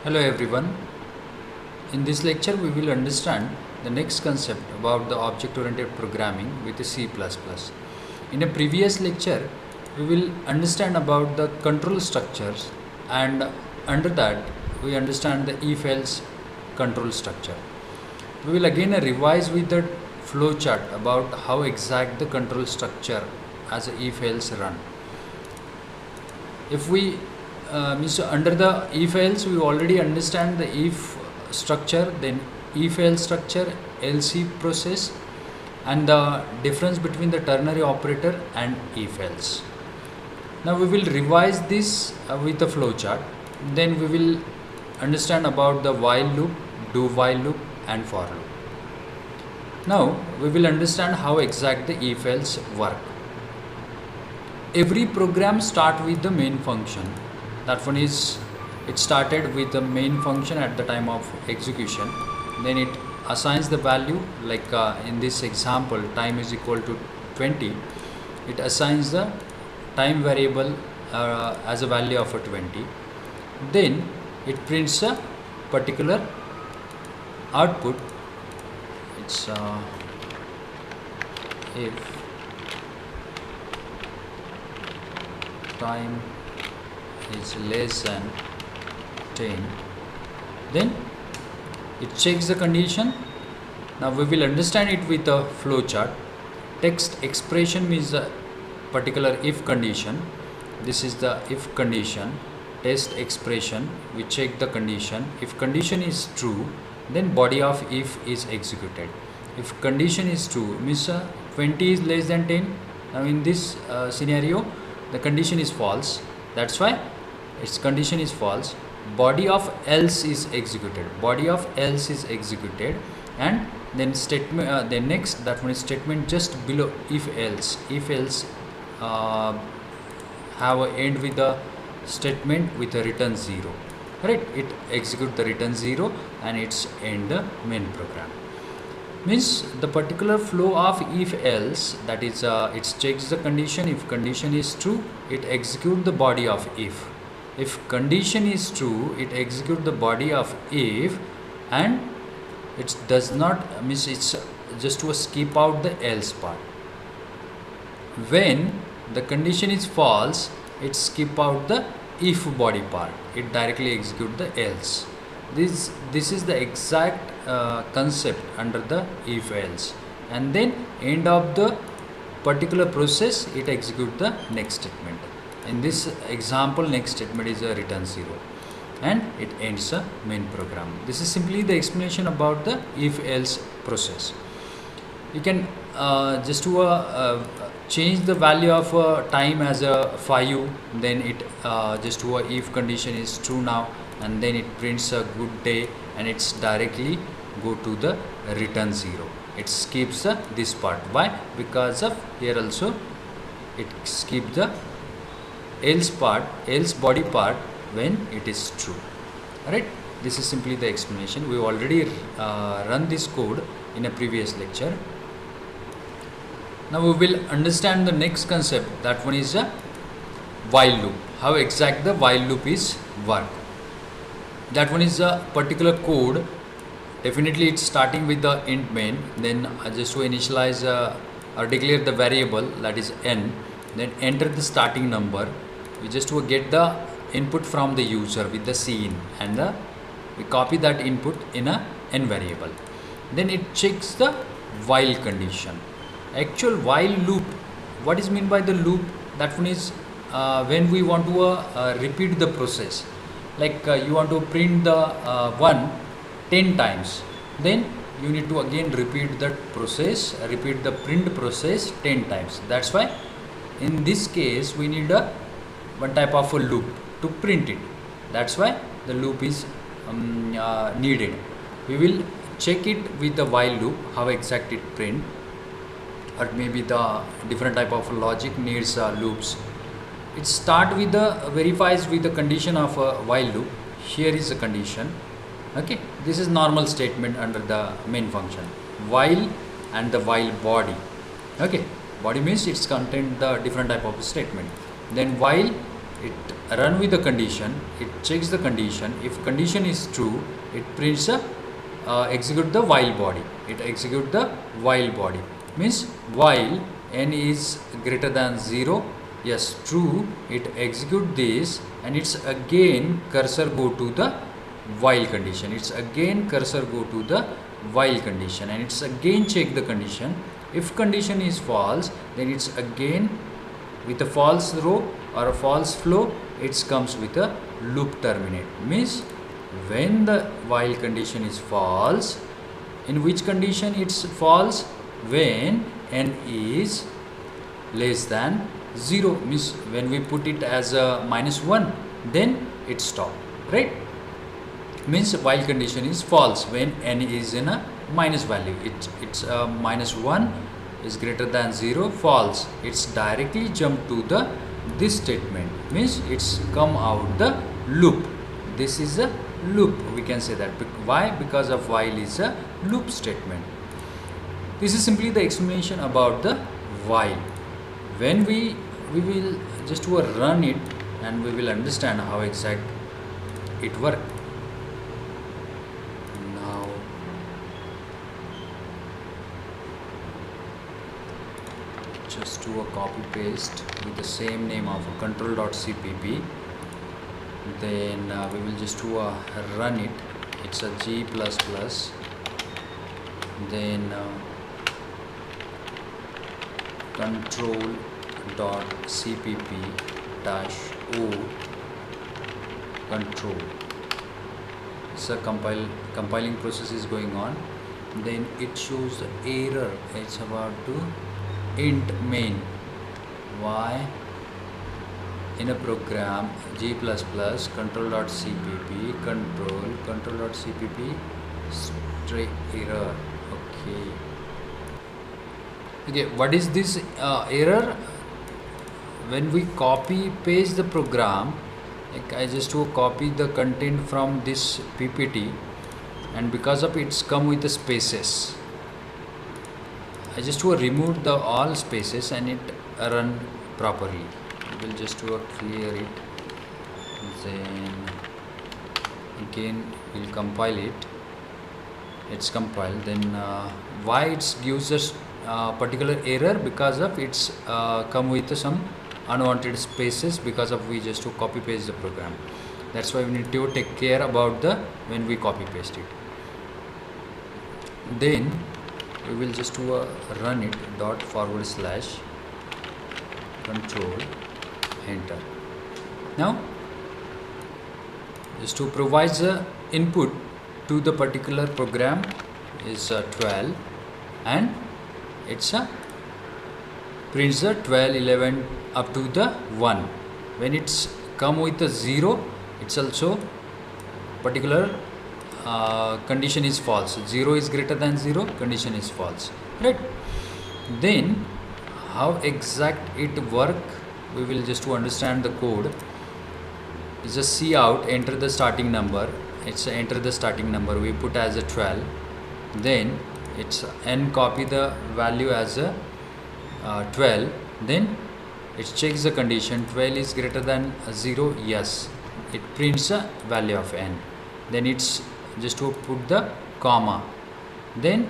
Hello everyone. In this lecture we will understand the next concept about the object oriented programming with C++. In a previous lecture we will understand about the control structures, and under that we understand the if else control structure. We will again revise with the flow chart about how exact the control structure as a if else run. If we under the if else we already understand the if structure, then if else structure, else if process, and the difference between the ternary operator and if else. Now we will revise this with the flow chart. Then we will understand about the while loop, do while loop, and for loop. Now we will understand how exact the if else work. Every program start with the main function. That one is, it started with the main function at the time of execution. Then it assigns the value, like in this example time is equal to 20. It assigns the time variable as a value of a 20. Then it prints a particular output. It's if time is less than 10, then it checks the condition. Now we will understand it with a flow chart. Text expression means a particular if condition. This is the if condition. Test expression, we check the condition. If condition is true, then body of if is executed. If condition is true, means 20 is less than 10. Now in this scenario the condition is false. That's why its condition is false. Body of else is executed. Body of else is executed, and then statement. The next, that one is statement just below if else. If else have a end with the statement with a return 0. Right? It execute the return 0 and it's end the main program. Means the particular flow of if else, that is it checks the condition. If condition is true, it execute the body of if. If condition is true, it execute the body of if, and it does not, means it's just to skip out the else part. When the condition is false, it skip out the if body part. It directly execute the else. This is the exact concept under the if else, and then end of the particular process it execute the next statement. In this example, next statement is a return 0 and it ends the main program. This is simply the explanation about the if else process. You can just to change the value of time as a 5, then it just to if condition is true now, and then it prints a good day and it's directly go to the return 0. It skips this part. Why? Because of here also it skips the else part, else body part when it is true. Alright, this is simply the explanation. We already run this code in a previous lecture. Now we will understand the next concept. That one is a while loop. How exact the while loop is work. That one is a particular code. Definitely it's starting with the int main, then just to initialize or declare the variable, that is n, then enter the starting number. We just to get the input from the user with the cin, and we copy that input in a n variable. Then it checks the while condition. Actual while loop, what is mean by the loop? That one is when we want to repeat the process. Like you want to print the 1 10 times, then you need to again repeat that process, repeat the print process 10 times. That's why in this case we need a one type of a loop to print it. That's why the loop is needed. We will check it with the while loop, how exact it print, or maybe the different type of logic needs loops. It start with the verifies with the condition of a while loop. Here is the condition. Okay, this is normal statement under the main function, while and the while body. Okay, body means it's contain the different type of statement. Then while it run with the condition, it checks the condition. If condition is true, it prints a execute the while body. It execute the while body, means while n is greater than 0, yes, true, it execute this, and it's again cursor go to the while condition. It's again cursor go to the while condition, and it's again check the condition. If condition is false, then it's again with a false row or a false flow, it comes with a loop terminate, means when the while condition is false, in which condition it's false? When n is less than 0, means when we put it as a -1, then it stop, right? Means while condition is false when n is in a minus value. It's -1 is greater than 0, false. It's directly jump to the this statement, means it's come out the loop. This is a loop, we can say that. Why? Because of while is a loop statement. This is simply the explanation about the while. When we will just run it, and we will understand how exact it works. Now just do a copy paste with the same name of control.cpp. Then we will just do a run it. It's a G++. Then control.cpp-o control. So compiling process is going on. Then it shows the error. It's about to int main. Why? In a program G++ control.cpp control.cpp stray error. Okay, what is this error? When we copy paste the program, like I just to copy the content from this PPT, and because of it's come with the spaces, I just to remove the all spaces and it run properly. We'll just to clear it, then again we'll compile it. It's compiled. Then why it gives us particular error? Because of it's come with some unwanted spaces, because of we just to copy paste the program. That's why we need to take care about the when we copy paste it. Then we will just to run it ./control enter. Now just to provide the input to the particular program is 12, and it's a prints the 12, 11 up to the 1. When it's come with a 0, it's also particular condition is false. 0 is greater than 0, condition is false, right? Then how exact it work, we will just to understand the code. It's just see out, enter the starting number. It's enter the starting number, we put as a 12. Then it's n copy the value as a 12. Then it checks the condition, 12 is greater than 0, yes, it prints a value of n. Then it's just to put the comma, then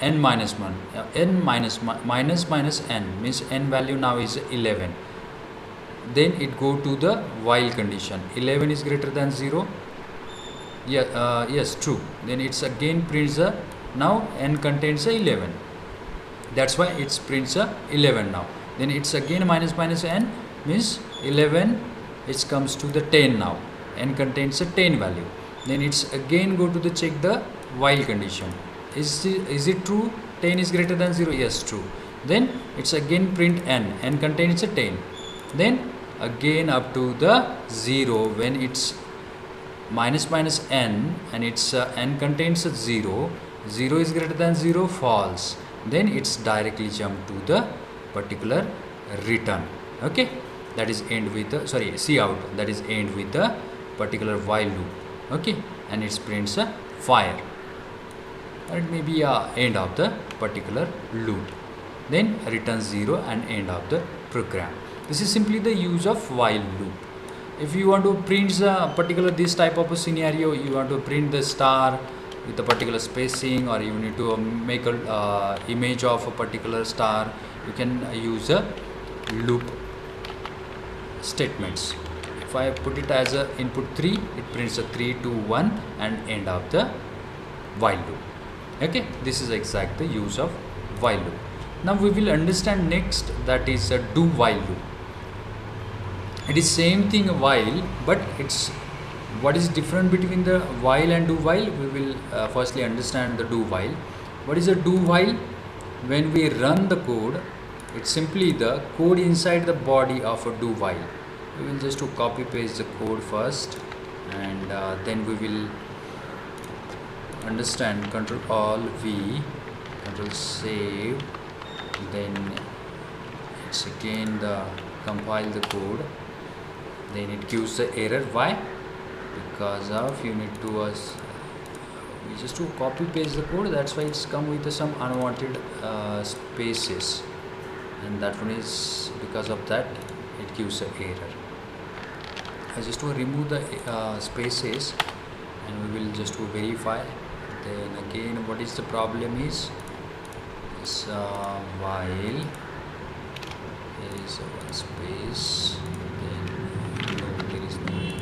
n minus 1, n minus n means n value now is 11. Then it go to the while condition, 11 is greater than 0, yeah, yes, true. Then it's again prints a, now n contains a 11, that's why it's prints a 11 now. Then it's again minus n means 11, it comes to the 10 now, n contains a 10 value. Then it's again go to the check the while condition, is it true, 10 is greater than 0, yes, true. Then it's again print n contains a 10. Then again up to the 0, when it's minus n and it's n contains a 0, 0 is greater than 0, false. Then it's directly jump to the particular return. Okay, that is end with the see out, that is end with the particular while loop. Okay, and it prints a fire, or it may be end of the particular loop. Then return 0 and end of the program. This is simply the use of while loop. If you want to print a particular this type of a scenario, you want to print the star with a particular spacing, or you need to make a image of a particular star, you can use a loop statements. If I put it as a input 3, it prints a 3, 2, 1 and end of the while loop. Okay, this is exact the use of while loop. Now we will understand next, that is a do while loop. It is same thing while, but it's what is different between the while and do while. We will firstly understand the do while. What is a do while? When we run the code, it's simply the code inside the body of a do while. We will just to copy paste the code first, and then we will understand. Control Alt V, Control save, then it's again the compile the code, then it gives the error. Why? Because of you need to we just to copy paste the code, that's why it's come with some unwanted spaces, and that one is because of that it gives an error. I just to remove the spaces, and we will just to verify. Then again, what is the problem is while there is one space, then no, there is no need to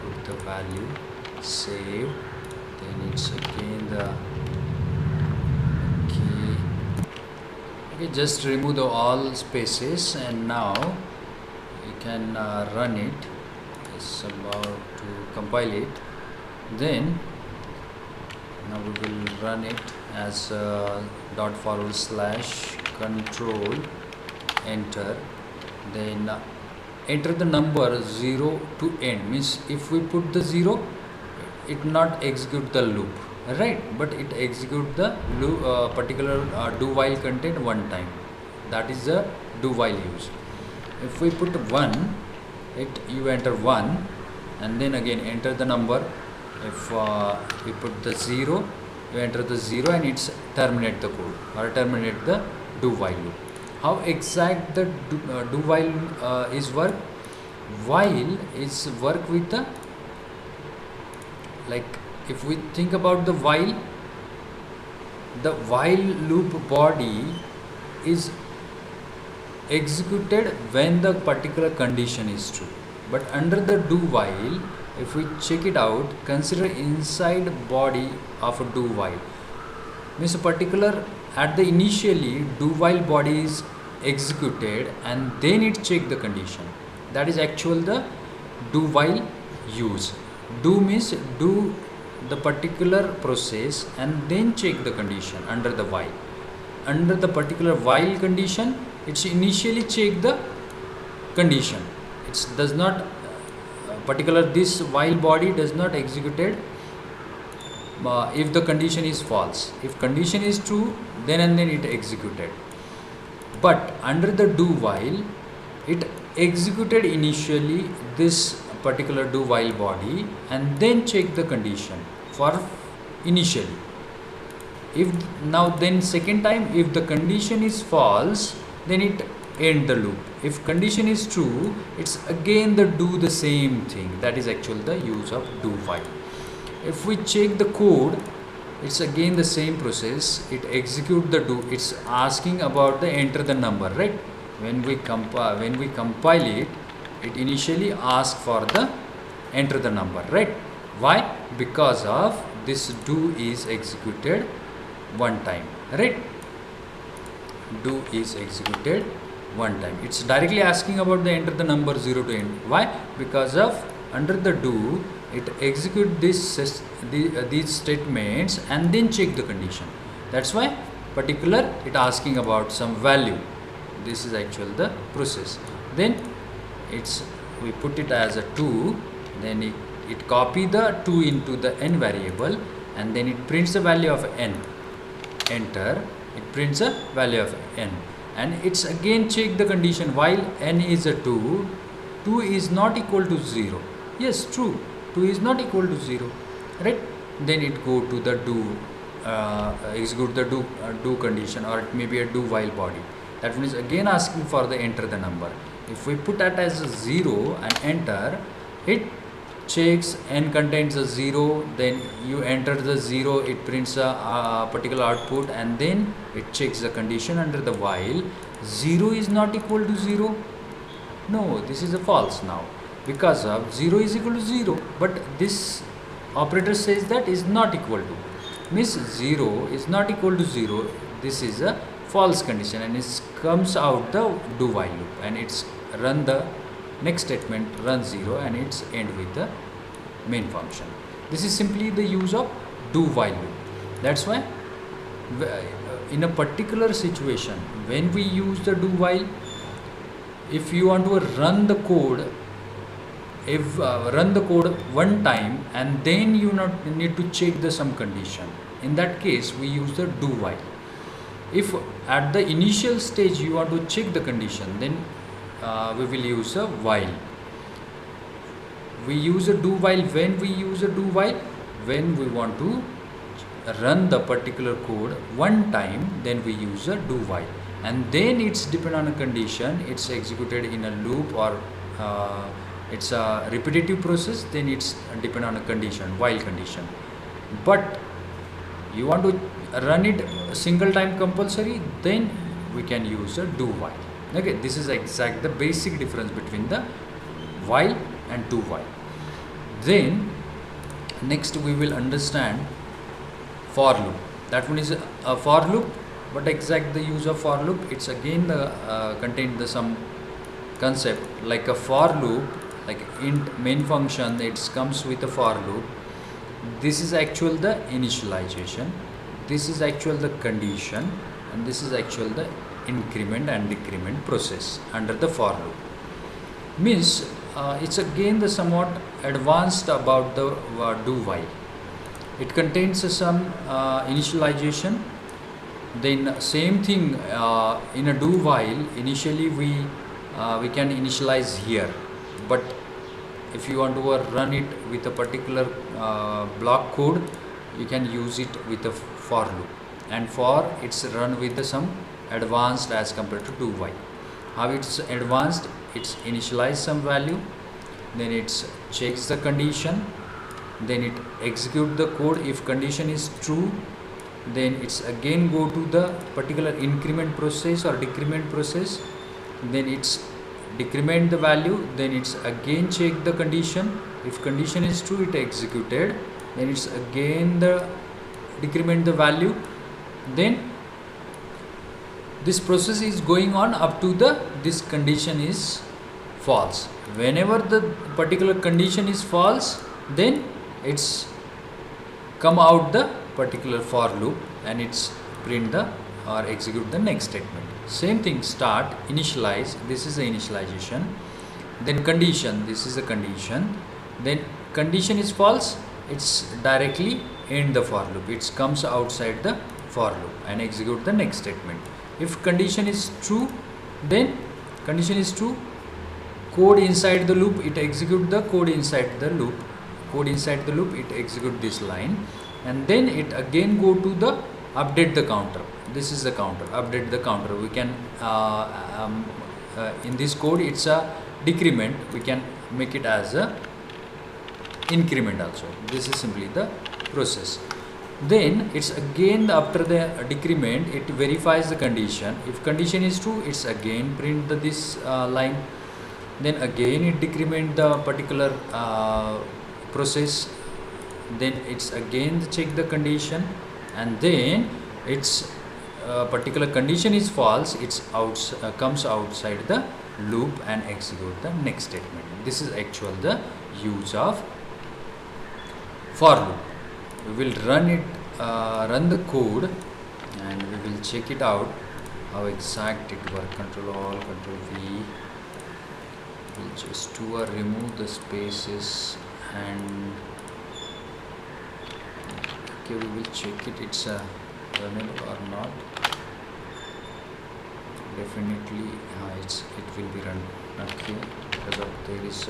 put the value, save, then it's again the okay, just remove the all spaces, and now you can run it. It's about to compile it. Then now we will run it as dot forward slash control enter, then enter the number 0 to end. Means if we put the 0, it not execute the loop, right, but it execute the loop, particular do while content one time. That is the do while use. If we put 1, you enter 1, and then again enter the number. If we put the 0, you enter the 0, and it's terminate the code or terminate the do while loop. How exact the do while is work? While is work with the, like if we think about the while loop body is executed when the particular condition is true. But under the do while, if we check it out, consider inside body of a do while. Means a particular at the initially do while body is executed, and then it check the condition. That is actual the do while use. Do means do the particular process and then check the condition under the while. Under the particular while condition, it's initially check the condition. It does not particular this while body does not executed if the condition is false. If condition is true, then and then it executed. But under the do while, it executed initially this particular do while body and then check the condition for initially. If now then second time, if the condition is false, then it end the loop. If condition is true, it's again the do the same thing. That is actually the use of do while. If we check the code, it's again the same process. It execute the do. It's asking about the enter the number, right? When we compile it, it initially asks for the enter the number, right? Why? Because of this do is executed one time, right? Do is executed one time. It's directly asking about the enter the number 0 to end. Why? Because of under the do, it execute these statements and then check the condition. That's why particular it asking about some value. This is actually the process. Then we put it as a 2, then it copy the 2 into the n variable, and then it prints the value of n. Enter, it prints a value of n, and it's again check the condition while n is a 2 is not equal to 0. Yes, true, 2 is not equal to 0, right? Then it go to the do execute the do condition, or it may be a do while body. That means again asking for the enter the number. If we put that as a 0 and enter, it checks n contains a 0, then you enter the 0, it prints a particular output, and then it checks the condition under the while. 0 is not equal to 0. No, this is a false now, because of 0 is equal to 0, but this operator says that is not equal to, means 0 is not equal to 0. This is a false condition, and it comes out the do while loop, and it's run the next statement, run 0, and it's end with the main function. This is simply the use of do while loop. That's why in a particular situation, when we use the do while, if you want to run the code, run the code one time and then you need to check the some condition, in that case we use the do while. If at the initial stage you want to check the condition, then we will use a while. We use a do while when we use a do while when we want to run the particular code one time, then we use a do while, and then it's depend on a condition, it's executed in a loop, or it's a repetitive process, then it's depend on a condition, while condition. But you want to run it single time compulsory, then we can use a do while. Okay, this is exact the basic difference between the while and do while. Then next we will understand for loop. That one is a for loop. But exact the use of for loop, it's again the contain the some concept like a for loop, like int main function, it comes with a for loop. This is actual the initialization, this is actual the condition, and this is actual the increment and decrement process under the for loop. Means it's again the somewhat advanced about the do while. It contains some initialization. Then same thing in a do while, initially we can initialize here, but if you want to run it with a particular block code, you can use it with a for loop, and for it's run with some advanced as compared to do while. How it's advanced? It's initialize some value, then it checks the condition, then it execute the code. If condition is true, then it's again go to the particular increment process or decrement process, then it's decrement the value, then it's again check the condition. If condition is true, it executed, then it's again the decrement the value. Then this process is going on up to the this condition is false. Whenever the particular condition is false, then it's come out the particular for loop, and it's print the or execute the next statement. Same thing, start, initialize, this is the initialization, then condition, this is the condition, then condition is false, it's directly end the for loop, it comes outside the for loop and execute the next statement. If condition is true, then condition is true, code inside the loop, it execute the code inside the loop, code inside the loop, it execute this line, and then it again go to the update the counter. This is the counter, update the counter. We can in this code it's a decrement, we can make it as a increment also. This is simply the process. Then it's again after the decrement, it verifies the condition. If condition is true, it's again print this line, then again it decrement the particular process, then it's again check the condition, and then it's particular condition is false, it's comes outside the loop and execute the next statement. This is actual the use of for loop. We will run it, run the code, and we will check it out how exact it works. Control Alt, Control V. We'll just do a remove the spaces, and okay, we will check it, it's runnable or not. Definitely it will be run. Okay, because of there is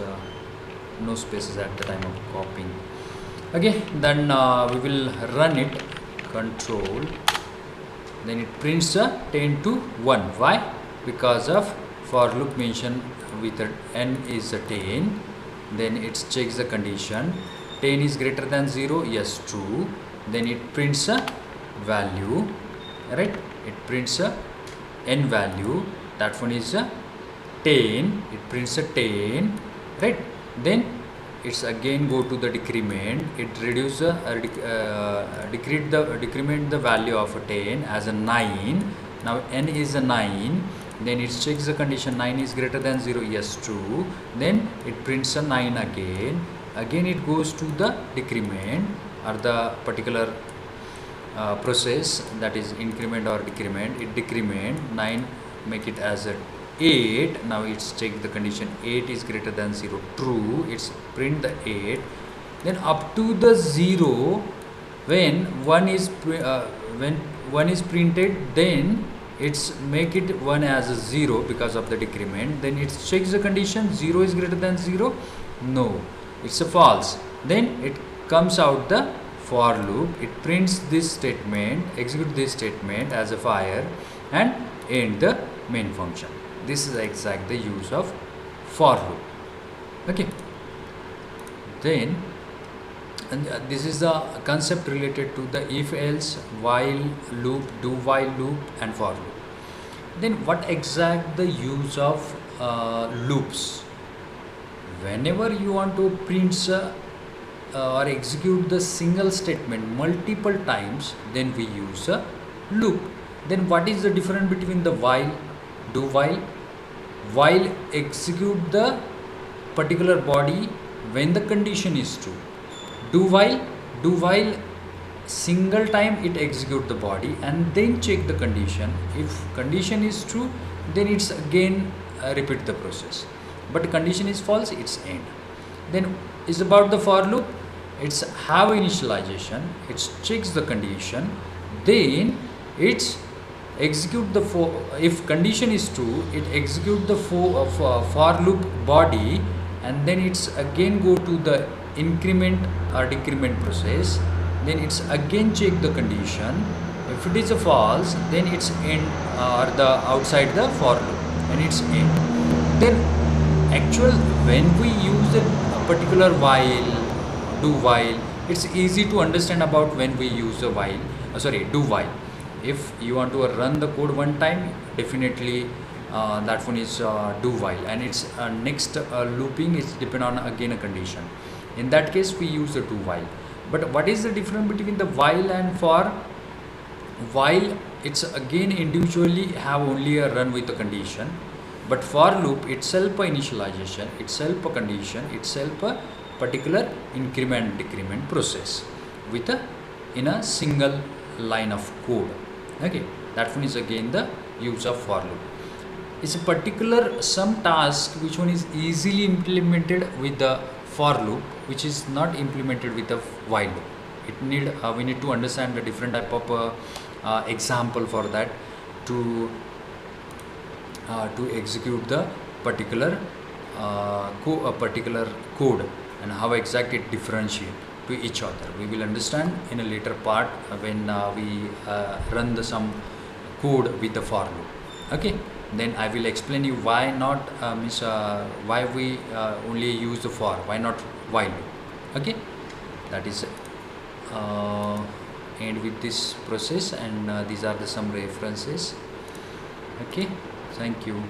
no spaces at the time of copying. Okay, then we will run it, control, then it prints a 10 to 1. Why? Because of for loop mention with a n is a 10, then it checks the condition. 10 is greater than 0, yes, true. Then it prints a value, right? It prints a n value, that one is a 10, it prints a 10, right? Then it's again go to the decrement, it reduce decrement the value of a 10 as a 9. Now n is a 9, then it checks the condition, 9 is greater than 0, yes, true. Then it prints a 9 again, it goes to the decrement or the particular process, that is increment or decrement. It decrement 9, make it as a 8. Now it's check the condition, 8 is greater than 0, true. It's print the 8. Then up to the 0, when 1 is printed, then it's make it 1 as a 0 because of the decrement. Then it checks the condition, 0 is greater than 0, no, it's a false. Then it comes out the for loop, it prints this statement, execute this statement as a fire, and end the main function. This is exact the use of for loop. Okay, then this is the concept related to the if else, while loop, do while loop, and for loop. Then what exact the use of loops? Whenever you want to print or execute the single statement multiple times, then we use a loop. Then what is the difference between the while, do while? While execute the particular body when the condition is true. Do while single time it execute the body and then check the condition. If condition is true, then it's again repeat the process, but condition is false, it's end. Then is about the for loop, it's have initialization, it checks the condition, then it's execute the for, if condition is true, it execute the for loop body, and then it's again go to the increment or decrement process. Then it's again check the condition. If it is a false, then it's end or the outside the for loop, and it's end. Then actual when we use a particular while, do while, it's easy to understand about when we use a while, do while. If you want to run the code one time, definitely that one is do while, and it's next looping is depend on again a condition. In that case we use the do while. But what is the difference between the while and for? While it's again individually have only a run with a condition, but for loop itself a initialization, itself a condition, itself a particular increment decrement process with a in a single line of code. Okay, that one is again the use of for loop. It's a particular some task which one is easily implemented with the for loop, which is not implemented with the while loop. It need we need to understand the different type of example for that to execute the particular particular code, and how exact it differentiate to each other. We will understand in a later part when we run the some code with the for loop. Okay, then I will explain you why not why we only use the for, why not while loop. Okay, that is end with this process, and these are the some references. Okay, thank you.